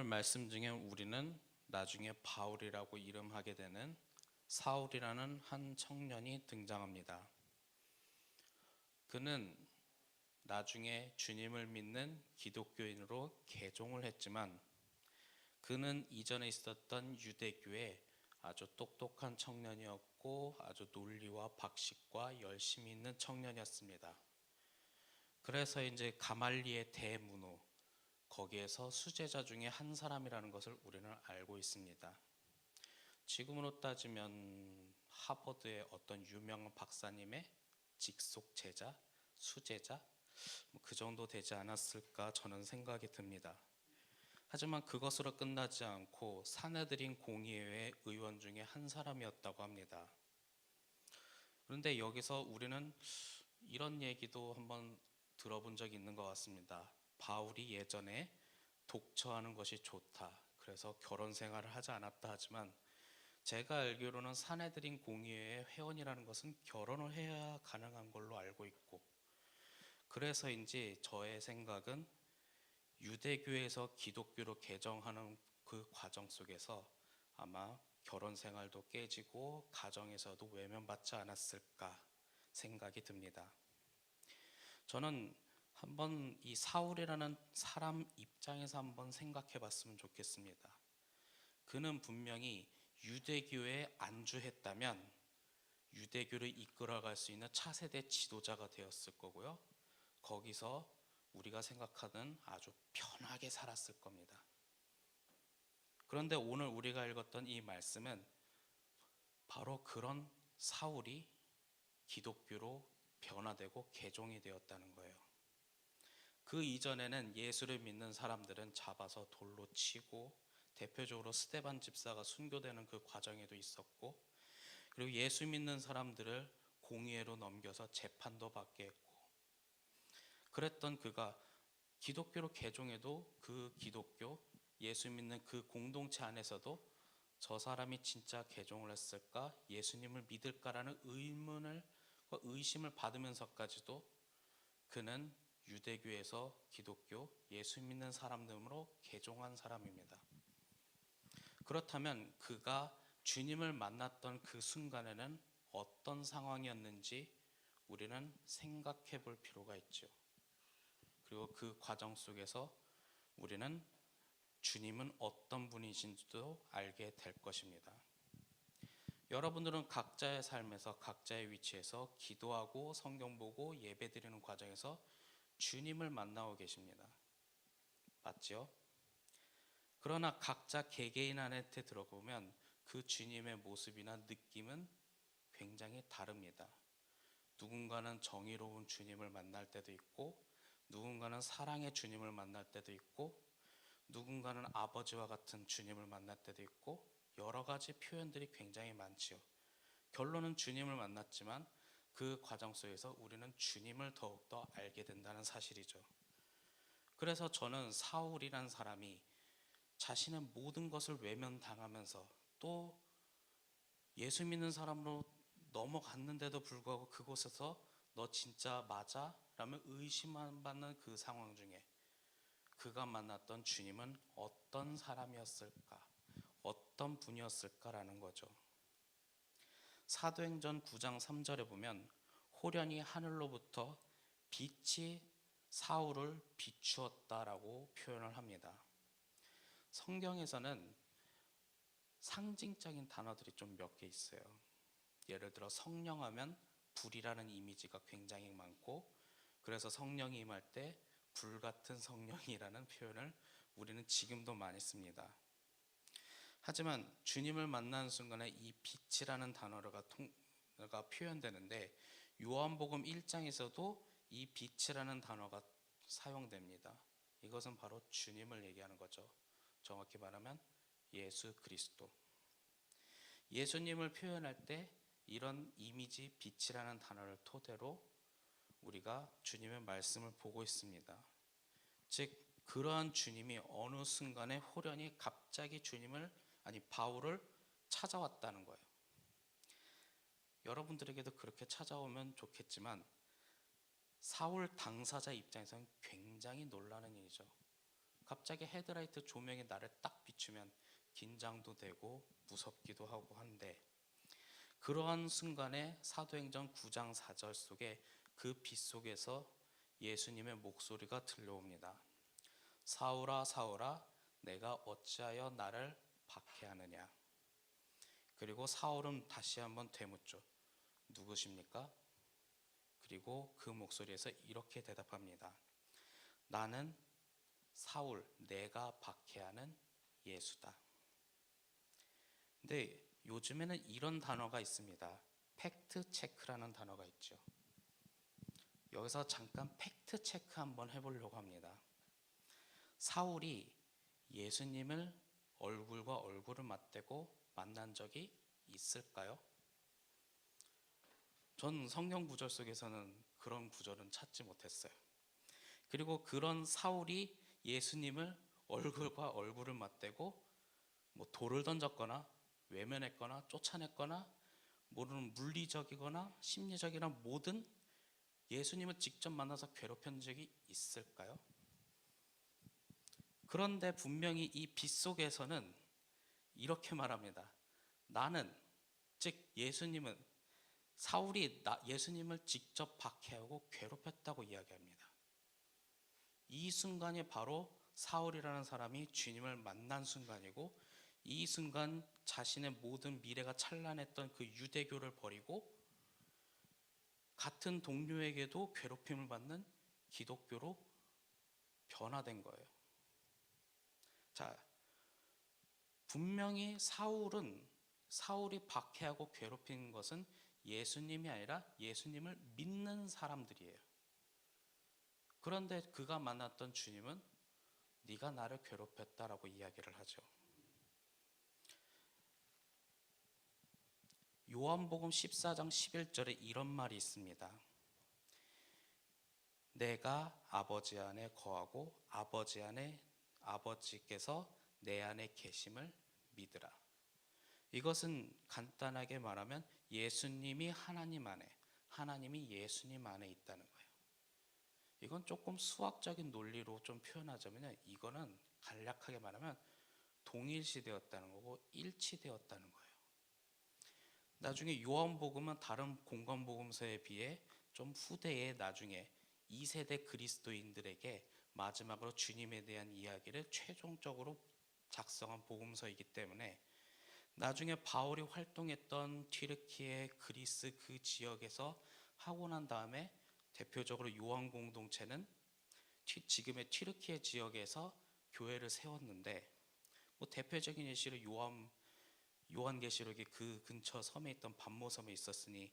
오늘 말씀 중에 우리는 나중에 바울이라고 이름하게 되는 사울이라는 한 청년이 등장합니다. 그는 나중에 주님을 믿는 기독교인으로 개종을 했지만 그는 이전에 있었던 유대교의 아주 똑똑한 청년이었고 아주 논리와 박식과 열심히 있는 청년이었습니다. 그래서 이제 가말리의 대문호, 거기에서 수제자 중에 한 사람이라는 것을 우리는 알고 있습니다. 지금으로 따지면 하버드의 어떤 유명한 박사님의 직속 제자, 수제자, 그 정도 되지 않았을까 저는 생각이 듭니다. 하지만 그것으로 끝나지 않고 사내들인 공의회 의원 중에 한 사람이었다고 합니다. 그런데 여기서 우리는 이런 얘기도 한번 들어본 적이 있는 것 같습니다. 바울이 예전에 독처하는 것이 좋다, 그래서 결혼 생활을 하지 않았다 하지만 제가 알기로는 사내들인 공의회의 회원이라는 것은 결혼을 해야 가능한 걸로 알고 있고, 그래서인지 저의 생각은 유대교에서 기독교로 개정하는 그 과정 속에서 아마 결혼 생활도 깨지고 가정에서도 외면받지 않았을까 생각이 듭니다. 저는 한번 이 사울이라는 사람 입장에서 한번 생각해 봤으면 좋겠습니다. 그는 분명히 유대교에 안주했다면 유대교를 이끌어갈 수 있는 차세대 지도자가 되었을 거고요. 거기서 우리가 생각하는 아주 편하게 살았을 겁니다. 그런데 오늘 우리가 읽었던 이 말씀은 바로 그런 사울이 기독교로 변화되고 개종이 되었다는 거예요. 그 이전에는 예수를 믿는 사람들은 잡아서 돌로 치고, 대표적으로 스데반 집사가 순교되는 그 과정에도 있었고, 그리고 예수 믿는 사람들을 공의회로 넘겨서 재판도 받게 했고, 그랬던 그가 기독교로 개종해도 그 기독교, 예수 믿는 그 공동체 안에서도 저 사람이 진짜 개종을 했을까, 예수님을 믿을까라는 의심을 받으면서까지도 그는 유대교에서 기독교, 예수 믿는 사람들로 개종한 사람입니다. 그렇다면 그가 주님을 만났던 그 순간에는 어떤 상황이었는지 우리는 생각해 볼 필요가 있죠. 그리고 그 과정 속에서 우리는 주님은 어떤 분이신지도 알게 될 것입니다. 여러분들은 각자의 삶에서 각자의 위치에서 기도하고 성경 보고 예배드리는 과정에서 주님을 만나고 계십니다. 맞죠? 그러나 각자 개개인 안에 들어보면 그 주님의 모습이나 느낌은 굉장히 다릅니다. 누군가는 정의로운 주님을 만날 때도 있고, 누군가는 사랑의 주님을 만날 때도 있고, 누군가는 아버지와 같은 주님을 만날 때도 있고, 여러 가지 표현들이 굉장히 많지요. 결론은 주님을 만났지만 그 과정 속에서 우리는 주님을 더욱더 알게 된다는 사실이죠. 그래서 저는 사울이란 사람이 자신의 모든 것을 외면당하면서 또 예수 믿는 사람으로 넘어갔는데도 불구하고 그곳에서 너 진짜 맞아? 라며 의심받는 그 상황 중에 그가 만났던 주님은 어떤 사람이었을까? 어떤 분이었을까라는 거죠. 사도행전 9장 3절에 보면 호련히 하늘로부터 빛이 사울을 비추었다라고 표현을 합니다. 성경에서는 상징적인 단어들이 좀 몇 개 있어요. 예를 들어 성령 하면 불이라는 이미지가 굉장히 많고, 그래서 성령이 임할 때 불같은 성령이라는 표현을 우리는 지금도 많이 씁니다. 하지만 주님을 만나는 순간에 이 빛이라는 단어가 표현되는데 요한복음 1장에서도 이 빛이라는 단어가 사용됩니다. 이것은 바로 주님을 얘기하는 거죠. 정확히 말하면 예수 그리스도. 예수님을 표현할 때 이런 이미지 빛이라는 단어를 토대로 우리가 주님의 말씀을 보고 있습니다. 즉 그러한 주님이 어느 순간에 호련히 갑자기 바울을 찾아왔다는 거예요. 여러분들에게도 그렇게 찾아오면 좋겠지만 사울 당사자 입장에서는 굉장히 놀라는 일이죠. 갑자기 헤드라이트 조명이 나를 딱 비추면 긴장도 되고 무섭기도 하고 한데, 그러한 순간에 사도행전 9장 4절 속에 그 빛 속에서 예수님의 목소리가 들려옵니다. 사울아 사울아 내가 어찌하여 나를 박해하느냐. 그리고 사울은 다시 한번 되묻죠. 누구십니까? 그리고 그 목소리에서 이렇게 대답합니다. 나는 사울, 내가 박해하는 예수다. 근데 요즘에는 이런 단어가 있습니다. 팩트 체크라는 단어가 있죠. 여기서 잠깐 팩트 체크 한번 해보려고 합니다. 사울이 예수님을 얼굴과 얼굴을 맞대고 만난 적이 있을까요? 전 성경 구절 속에서는 그런 구절은 찾지 못했어요. 그리고 그런 사울이 예수님을 얼굴과 얼굴을 맞대고 돌을 던졌거나 외면했거나 쫓아냈거나 모르는 물리적이거나 심리적이나 모든 예수님을 직접 만나서 괴롭힌 적이 있을까요? 그런데 분명히 이 빛 속에서는 이렇게 말합니다. 나는, 즉 예수님은, 사울이 예수님을 직접 박해하고 괴롭혔다고 이야기합니다. 이 순간이 바로 사울이라는 사람이 주님을 만난 순간이고, 이 순간 자신의 모든 미래가 찬란했던 그 유대교를 버리고 같은 동료에게도 괴롭힘을 받는 기독교로 변화된 거예요. 자, 분명히 사울이 박해하고 괴롭힌 것은 예수님이 아니라 예수님을 믿는 사람들이에요. 그런데 그가 만났던 주님은 네가 나를 괴롭혔다라고 이야기를 하죠. 요한복음 14장 11절에 이런 말이 있습니다. 내가 아버지 안에 거하고 아버지께서 내 안에 계심을 믿으라. 이것은 간단하게 말하면 예수님이 하나님 안에, 하나님이 예수님 안에 있다는 거예요. 이건 조금 수학적인 논리로 좀 표현하자면 이거는 간략하게 말하면 동일시되었다는 거고 일치되었다는 거예요. 나중에 요한복음은 다른 공관복음서에 비해 좀 후대에 나중에 2세대 그리스도인들에게 마지막으로 주님에 대한 이야기를 최종적으로 작성한 복음서이기 때문에 나중에 바울이 활동했던 튀르키예, 그리스 그 지역에서 하고 난 다음에 대표적으로 요한 공동체는 지금의 튀르키예 지역에서 교회를 세웠는데 대표적인 예시로 요한계시록이 그 근처 섬에 있던 반모섬에 있었으니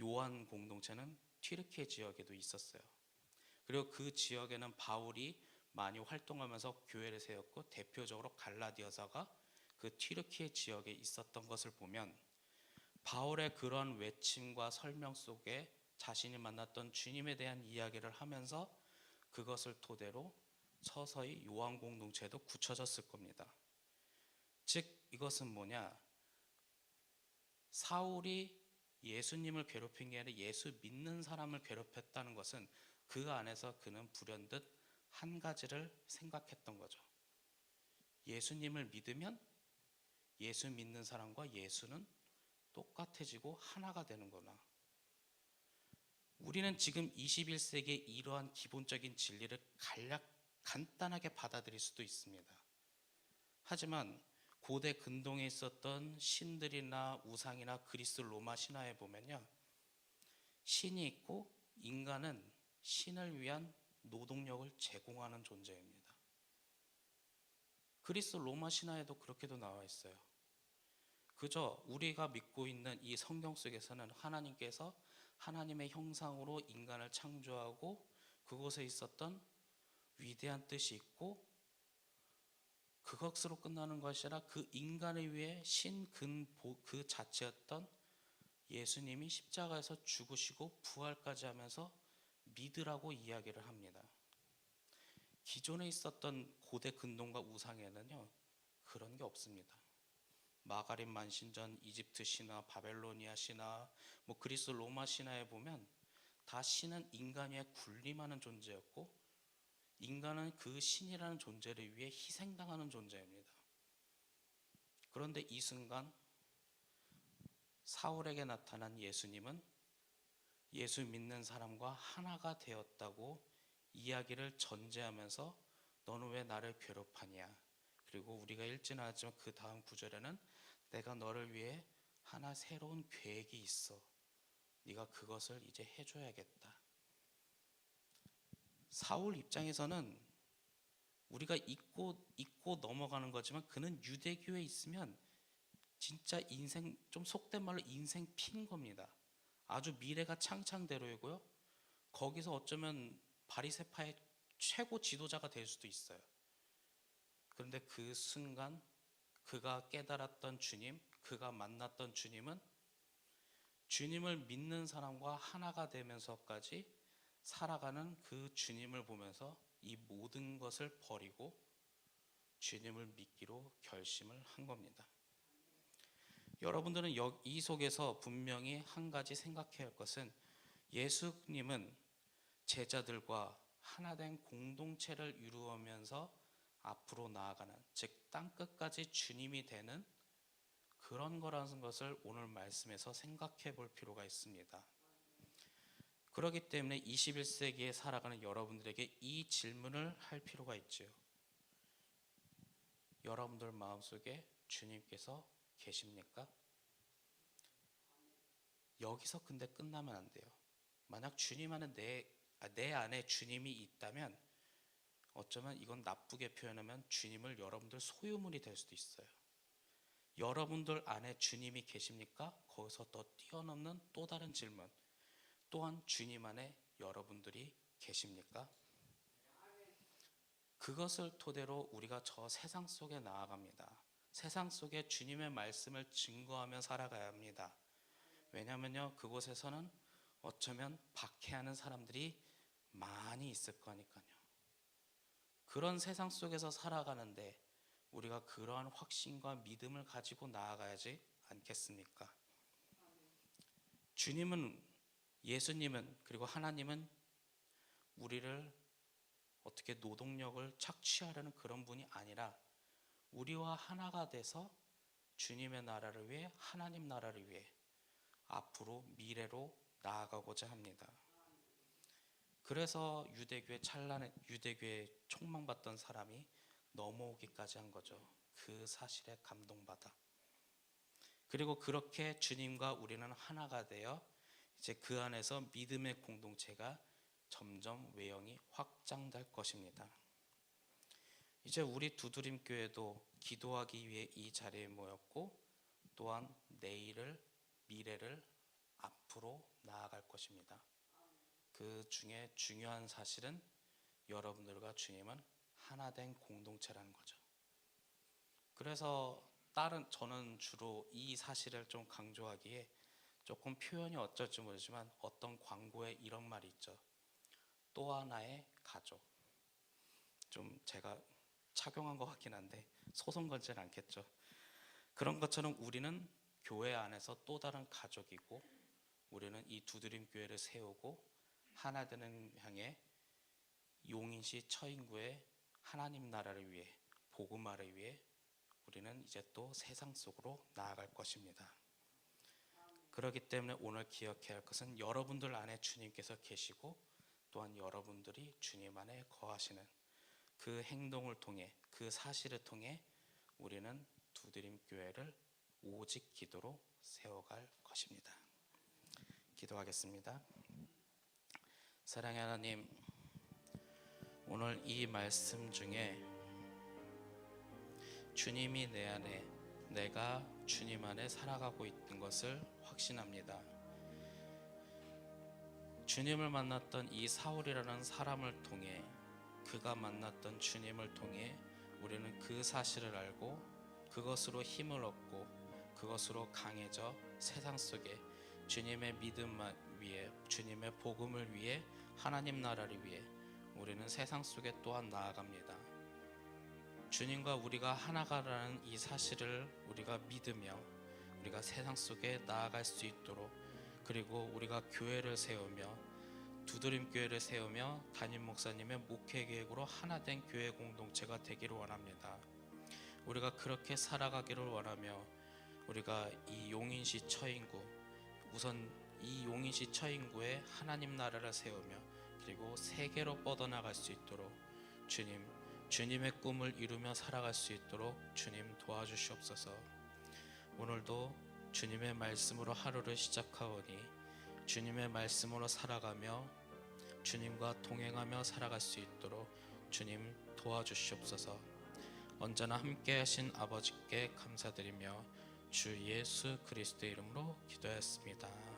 요한 공동체는 튀르키예 지역에도 있었어요. 그리고 그 지역에는 바울이 많이 활동하면서 교회를 세웠고 대표적으로 갈라디아서가 그 튀르키예 지역에 있었던 것을 보면 바울의 그런 외침과 설명 속에 자신이 만났던 주님에 대한 이야기를 하면서 그것을 토대로 서서히 요한 공동체도 굳혀졌을 겁니다. 즉 이것은 뭐냐? 사울이 예수님을 괴롭힌 게 아니라 예수 믿는 사람을 괴롭혔다는 것은 그 안에서 그는 불현듯 한 가지를 생각했던 거죠. 예수님을 믿으면 예수 믿는 사람과 예수는 똑같아지고 하나가 되는구나. 우리는 지금 21세기에 이러한 기본적인 진리를 간단하게 받아들일 수도 있습니다. 하지만 고대 근동에 있었던 신들이나 우상이나 그리스 로마 신화에 보면요, 신이 있고 인간은 신을 위한 노동력을 제공하는 존재입니다. 그리스 로마 신화에도 그렇게도 나와 있어요. 그저 우리가 믿고 있는 이 성경 속에서는 하나님께서 하나님의 형상으로 인간을 창조하고 그곳에 있었던 위대한 뜻이 있고 그것으로 끝나는 것이 아니라 그 인간을 위해 그 자체였던 예수님이 십자가에서 죽으시고 부활까지 하면서 믿으라고 이야기를 합니다. 기존에 있었던 고대 근동과 우상에는요 그런 게 없습니다. 마가린 만신전, 이집트 신화, 바벨로니아 신화, 그리스 로마 신화에 보면 다 신은 인간 위에 군림하는 존재였고 인간은 그 신이라는 존재를 위해 희생당하는 존재입니다. 그런데 이 순간 사울에게 나타난 예수님은 예수 믿는 사람과 하나가 되었다고 이야기를 전제하면서 너는 왜 나를 괴롭하냐. 그리고 우리가 읽지는 않았지만 그 다음 구절에는 내가 너를 위해 하나 새로운 계획이 있어. 네가 그것을 이제 해줘야겠다. 사울 입장에서는 우리가 잊고 넘어가는 거지만 그는 유대교에 있으면 진짜 인생, 좀 속된 말로 인생 핀 겁니다. 아주 미래가 창창대로이고요. 거기서 어쩌면 바리새파의 최고 지도자가 될 수도 있어요. 그런데 그 순간 그가 깨달았던 주님, 그가 만났던 주님은 주님을 믿는 사람과 하나가 되면서까지 살아가는 그 주님을 보면서 이 모든 것을 버리고 주님을 믿기로 결심을 한 겁니다. 여러분들은 이 속에서 분명히 한 가지 생각해야 할 것은 예수님은 제자들과 하나된 공동체를 이루면서 앞으로 나아가는, 즉 땅끝까지 주님이 되는 그런 거라는 것을 오늘 말씀에서 생각해 볼 필요가 있습니다. 그렇기 때문에 21세기에 살아가는 여러분들에게 이 질문을 할 필요가 있죠. 여러분들 마음속에 주님께서 계십니까? 여기서 근데 끝나면 안 돼요. 만약 주님 안에 내 안에 주님이 있다면 어쩌면 이건 나쁘게 표현하면 주님을 여러분들 소유물이 될 수도 있어요. 여러분들 안에 주님이 계십니까? 거기서 더 뛰어넘는 또 다른 질문. 또한 주님 안에 여러분들이 계십니까? 그것을 토대로 우리가 저 세상 속에 나아갑니다. 세상 속에 주님의 말씀을 증거하며 살아가야 합니다. 왜냐하면요, 그곳에서는 어쩌면 박해하는 사람들이 많이 있을 거니까요. 그런 세상 속에서 살아가는데 우리가 그러한 확신과 믿음을 가지고 나아가야지 않겠습니까? 주님은, 예수님은, 그리고 하나님은 우리를 어떻게 노동력을 착취하려는 그런 분이 아니라 우리와 하나가 돼서 주님의 나라를 위해, 하나님 나라를 위해 앞으로 미래로 나아가고자 합니다. 그래서 유대교에 촉망받던 사람이 넘어오기까지 한 거죠. 그 사실에 감동받아. 그리고 그렇게 주님과 우리는 하나가 되어 이제 그 안에서 믿음의 공동체가 점점 외형이 확장될 것입니다. 이제 우리 두드림 교회도 기도하기 위해 이 자리에 모였고 또한 미래를 앞으로 나아갈 것입니다. 그 중에 중요한 사실은 여러분들과 주님은 하나 된 공동체라는 거죠. 그래서 저는 주로 이 사실을 좀 강조하기에 조금 표현이 어쩔지 모르지만 어떤 광고에 이런 말이 있죠. 또 하나의 가족. 좀 제가 착용한 것 같긴 한데 소송 걸지는 않겠죠. 그런 것처럼 우리는 교회 안에서 또 다른 가족이고 우리는 이 두드림 교회를 세우고 하나 되는 향해 용인시 처인구의 하나님 나라를 위해, 복음화를 위해 우리는 이제 또 세상 속으로 나아갈 것입니다. 그렇기 때문에 오늘 기억해야 할 것은 여러분들 안에 주님께서 계시고 또한 여러분들이 주님 안에 거하시는 그 행동을 통해, 그 사실을 통해 우리는 두드림 교회를 오직 기도로 세워갈 것입니다. 기도하겠습니다. 사랑의 하나님, 오늘 이 말씀 중에 주님이 내 안에, 내가 주님 안에 살아가고 있는 것을 확신합니다. 주님을 만났던 이 사울이라는 사람을 통해, 그가 만났던 주님을 통해 우리는 그 사실을 알고 그것으로 힘을 얻고 그것으로 강해져 세상 속에 주님의 믿음 위에, 주님의 복음을 위해, 하나님 나라를 위해 우리는 세상 속에 또한 나아갑니다. 주님과 우리가 하나가라는 이 사실을 우리가 믿으며 우리가 세상 속에 나아갈 수 있도록, 그리고 우리가 교회를 세우며 두드림교회를 세우며 담임 목사님의 목회 계획으로 하나된 교회 공동체가 되기를 원합니다. 우리가 그렇게 살아가기를 원하며 우리가 이 용인시 처인구, 우선 이 용인시 처인구에 하나님 나라를 세우며 그리고 세계로 뻗어나갈 수 있도록 주님의 꿈을 이루며 살아갈 수 있도록 주님 도와주시옵소서. 오늘도 주님의 말씀으로 하루를 시작하오니 주님의 말씀으로 살아가며 주님과 동행하며 살아갈 수 있도록 주님 도와주시옵소서. 언제나 함께 하신 아버지께 감사드리며 주 예수 그리스도의 이름으로 기도했습니다.